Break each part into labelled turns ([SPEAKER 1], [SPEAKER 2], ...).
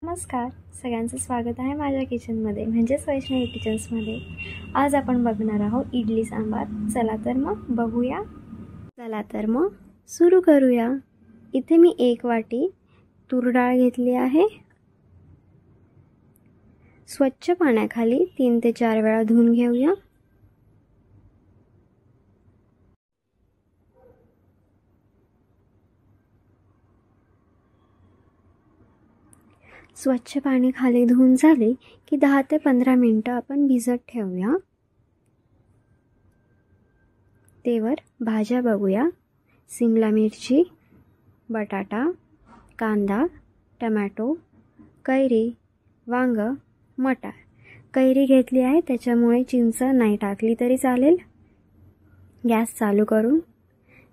[SPEAKER 1] नमस्कार, सगळ्यांचं स्वागत आहे माझ्या किचनमध्ये म्हणजेच वैष्णवी किचन्समध्ये. आज आपण बघणार आहोत इडली सांबार. चला तर मग सुरू करूया. इथे मी 1 वाटी तूर डाळ घेतली आहे. स्वच्छ पाण्याखाली 3 ते 4 वेळा धुवून घेऊया. स्वच्छ पाणी खाली धुवून झाले की 10 ते 15 मिनिटं आपण भिजत ठेवूया. तेवर भाज्या बघूया. सिमला मिरची, बटाटा, कांदा, टमॅटो, कैरी, वांग, मटार. कैरी घेतली आहे त्याच्यामुळे चिंच नाही टाकली तरी चालेल. गॅस चालू करून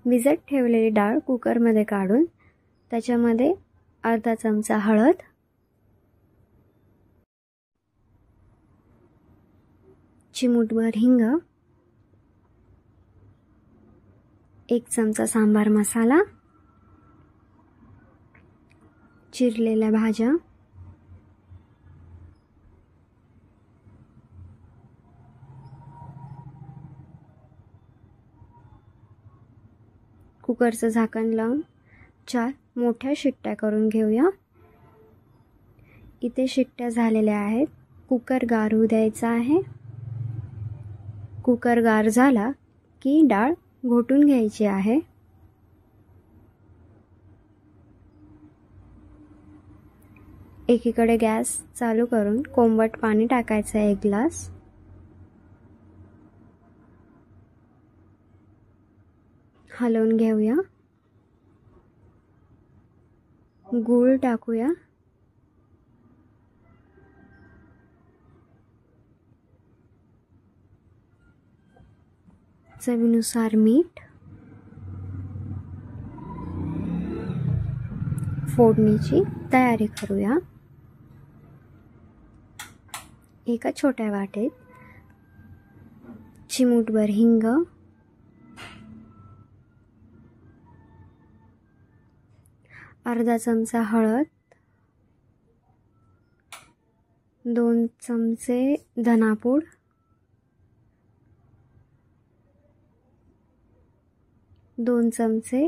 [SPEAKER 1] भिजत ठेवलेली डाळ कुकरमध्ये काढून त्याच्यामध्ये अर्धा चमचा हळद, चिमूटभर हिंग, 1 चमचा सांबार मसाला, चिरलेल्या भाज्या, कुकरचं झाकण लावून 4 मोठ्या शिट्ट्या करून घेऊया. इथे शिट्ट्या झालेल्या आहेत. कुकर गार होऊ द्यायचा आहे. कुकर गार झाला की डाळ घोटून घ्यायची आहे. एकीकडे गॅस चालू करून कोमट पाणी टाकायचं आहे 1 ग्लास. हलवून घेऊया. गूळ टाकूया. चवीनुसार मीठ. फोडणीची तयारी करूया. एका छोट्या वाटीत चिमूटभर हिंग, अर्धा चमचा हळद, 2 चमचे धनापूड, 2 चमचे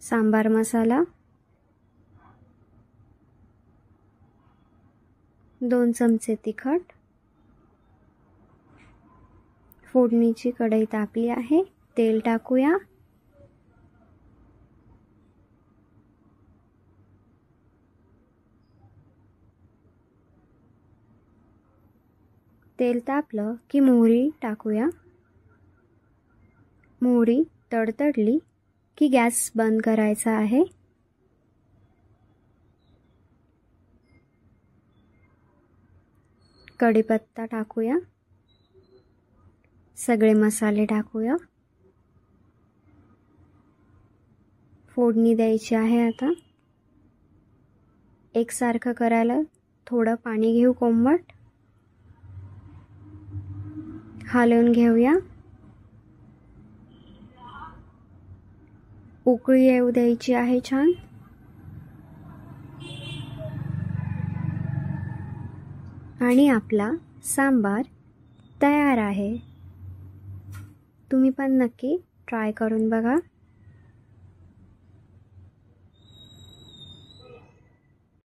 [SPEAKER 1] सांबार मसाला, 2 चमचे तिखट. फोडणीची कढई तापली आहे. तेल टाकूया. तेल तापलं की मोहरी टाकूया. मोहरी तडतडली की गॅस बंद करायचा आहे. कढीपत्ता टाकूया. सगळे मसाले टाकूया. फोडणी द्यायची आहे. आता एकसारखं करायला थोडं पाणी घेऊ कोमट. हलवून घेऊया. उकळी येऊ द्यायची आहे छान. आणि आपला सांबार तयार आहे. तुम्ही पण नक्की ट्राय करून बघा.